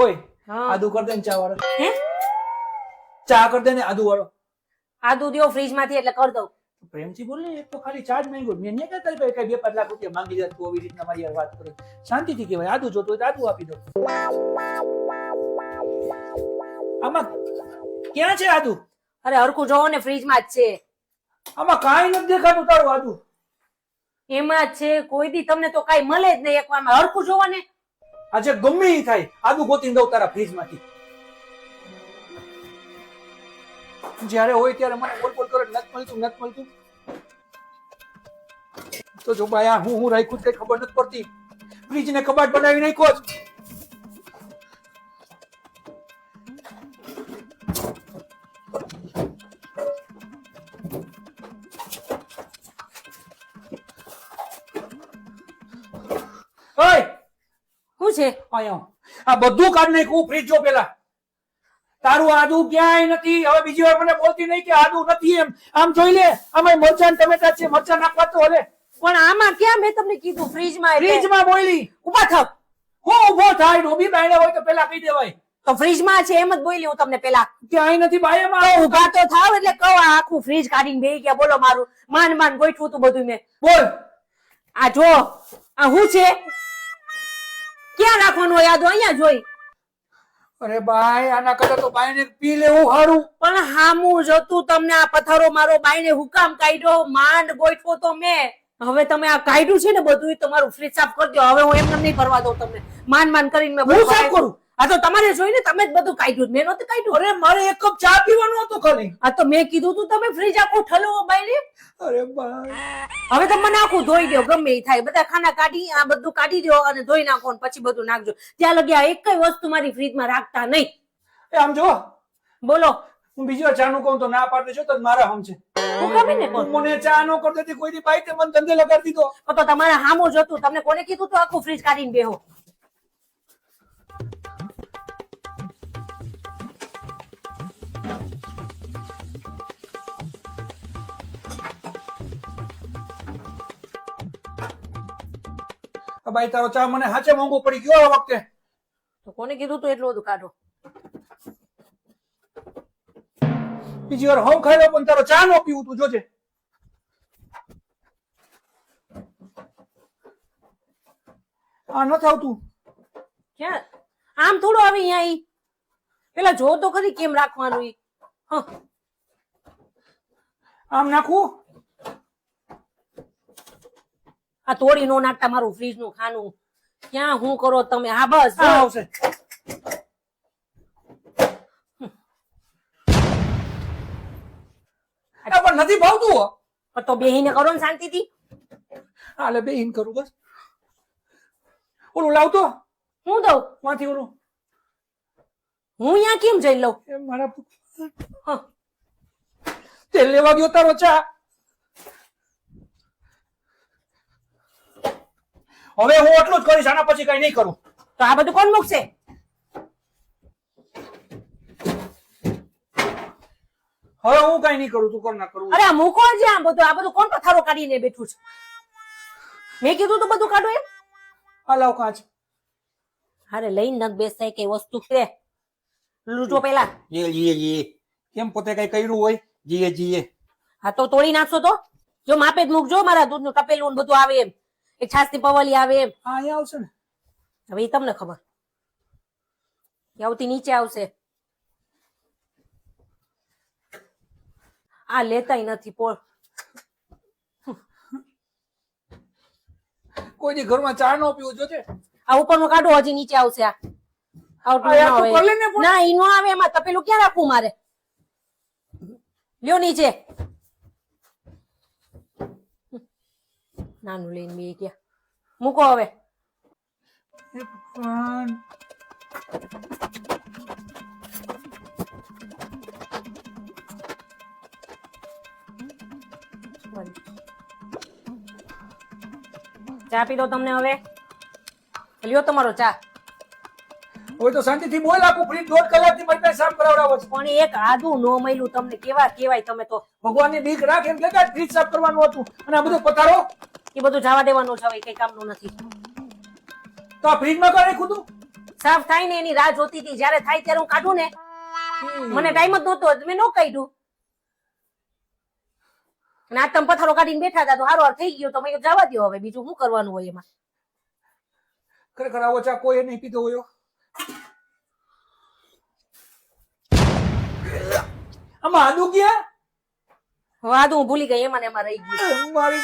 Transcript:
ઓય આદુ કર દે ને ચા વાળો. ચા કર દે ને આદુ વાળો. આદુ દ્યો ફ્રીજ માંથી એટલે કર દઉં. પ્રેમથી બોલ ને, એક તો ખાલી ચાર્જ માંગ્યો. મેં નહીં કહેતા કઈ 2-5 લાખ રૂપિયા માંગી જાય તું આવી રીતના મારી વાત કરે. શાંતિથી કહેવાય આદુ જોતું હોય તો આદુ આપી દો. આમાં ક્યાં છે આદુ? અરે હરખું જોવો ને, ફ્રીજ માં જ છે. આમાં કાંઈ નથી દેખાતું તારું આદુ. એમાં જ છે. કોઈ દી તમને તો કાઈ મળે જ નહીં. એકવારમાં હરખું જોવો ને. આજે ગમે ઈ થાય આદુ ગોતીને દઉં તારા ફ્રીજ માંથી. જ્યારે હોય ત્યારે મને બોલ બોલ કરે નથી મળતું. તો જો ભાઈ આ હું રાખ્યું કઈ ખબર નથી પડતી. ફ્રીજ ને કબાટ બનાવી નાખ્યો જ. ઓય શું છે? આયો આ બધું કાઢ નાખ્યું ફ્રીજ જો પેલા. તારું આદુ ક્યાંય નથી. હવે બીજી વાર મને બોલતી નહીં કે આદુ નથી એમ. આમ જોઈ લે, આમાં મરચાં ટમેટા છે. મરચાં નાખવા તો હલે. પણ આમાં ક્યાં મેં તમને કીધું ફ્રીજ માં? ફ્રીજમાં બોલી. ઉભા થાવ. હું ઉભો થાય? ડોબી બાયણે હોય તો પેલા કહી દેવાય. તો ફ્રીજ માં છે એમ જ બોલી હું તમને પેલા. ક્યાંય નથી બાયમાં. તો ઉભા તો થાવ એટલે કહો. આ આખું ફ્રીજ કાઢીને બેહી ગયા. બોલો મારું માન ગોઠવું તું બધું મેં. બોલ. આ જો આ હું છે? ક્યાં રાખવાનું હોય? યાદ અહીંયા જોઈ. અરે બાય આના કરતા તો બાયને પી લેવું સારું. પણ હામું જતું તમને આ પથ્થરો મારો બાઈને હુકામ કાઢ્યો. માંડ ગોઠવો તો મેં. હવે તમે આ કાઢ્યું છે ને બધું, તમારું ફ્રીજ સાફ કરી દો. હવે હું એમને નહીં કરવા દઉં તમને. માન કરીને મેં હું સાફ કરું? આ તો તમારે જોઈને તમે જ બધું કાઢ્યું. મેં નહોતું કાઢ્યું. અરે મારે એક કપ ચા પીવાનું હતું ખાલી. આ તો મેં કીધું તું તમે ફ્રીજ આખું ઠલવો બાઈને. અરે બાય હવે તમે મને આખું ધોઈ દો. ગમે એ થાય. બધા ખાના કાઢી આ બધું કાઢી દો અને ધોઈ નાખો ને પછી બધું નાખજો. ત્યાં લગી આ એક વસ્તુ મારી ફ્રીજમાં રાખતા નહીં. એ આમ જો બોલો. હું બીજી વાર ચા નું કહું તો ના પાડે છો તો મારા હમ છે. હું ગમે ને કહું. મને ચા નો કરતી હતી કોઈ દી બાઈ તે મને ધંધે લગાડી દીધો. તો તમારે હામું જતું. તમને કોને કીધું તો આખું ફ્રીજ કાઢીને બેહો? બાઈ તારો ચા મને હાચે મોંઘો પડી ગયો આ વખતે. તો કોને કીધું તું એટલું બધું કાઢો? બીજી વાર હું ખાઈ લઉં પણ તારો ચા નો પીવું તું જોજે. આ નથી આવતું. ક્યાં? આમ થોડું આવી અહીંયા ઈ. પેલા જો તો ખરી કેમ રાખવાનું ઈ. આમ નાખું. આ તોડી નો નાખતા મારું ફ્રીજ નું ખાનું. ક્યાં હું કરો તમે? હા બસ આ આવશે. પણ નથી ભાવતું. પણ તો બેહીને કરો ને શાંતિથી. હાલે બેહીન કરું બસ. ઓલું લાવતો હું દઉં? માંથી ઓલું. હું અહીંયા કેમ જઈ લઉં? એ મારા તેલ લેવા ગયો તારો ચા. હવે હું એટલું જ કરીશ. આના પછી કઈ નહીં કરું. તો આ બધું કોણ મૂકશે? હવે હું કઈ નહીં કરું. તું કોણ ના કરું. અરે આ મૂકો છે આ બધું. આ બધું કોણ પથારો કાઢીને બેઠું છે? મેં કીધું તો બધું કાઢો એમ. આ લાવ કાચ. અરે લઈને ન બેસાય કઈ વસ્તુ છે. લૂંટો પેલા. જીએ કેમ પોતે કઈ કર્યું હોય? જીએ હા તો તોડી નાખશો તો? જો માપે જ મૂકજો. મારા દૂધનું તપેલું બધું આવે એમ. એક છાસ ની પવલી આવે એમ. હા અહીંયા આવશે ને. હવે એ તમને ખબર. આવતી નીચે આવશે. આ લેતાય નથી પોળ. કોઈ દી ઘરમાં ચા નો પીવું જોજે. આ ઉપરનું કાઢો. હજી નીચે આવશે. આ આઉટલું ના આવે. ના ઈ નો આવે. એમાં તપેલું ક્યાં રાખવું મારે? લ્યો નીચે. નાનું લઈને બે ગયા. મૂકો હવે. ચા પી દો તમને હવે. લ્યો તમારો ચા. હોય તો શાંતિથી બોલ. આખું ફ્રીજ 1.5 કલાકથી મારી પાસે સાફ કરાવડાવો છે. પણ એક આદુ નો મળ્યું તમને. કેવા કેવાય તમે તો. ભગવાનની બીક રાખ એમ કે ફ્રીજ સાફ કરવાનું હતું. અને આ બધું પથારો એ બધું જવા દેવાનું છે. હવે કઈ કામનું નથી. તો આ ફ્રીજમાં કઈ રાખ્યું તું? સાફ થાય ને એની રાહ જોતી હતી, જયારે થાય ત્યારે હું કાઢું ને. મને ટાઈમ જ નહોતો, મેં ન કાઢ્યું. અને આ તમે પથારો કાઢીને બેઠા હતા તો હારો હાર થઈ ગયો, તો મેં કીધું જવા દ્યો હવે, બીજું શું કરવાનું હોય એમાં. ખરેખર આવો ચા કોઈ નહીં પીધો હોય. આમાં આદુ ક્યાં? હવે આ તો હું ભૂલી ગઈ, એમાં ને એમાં રહી ગયું. મારી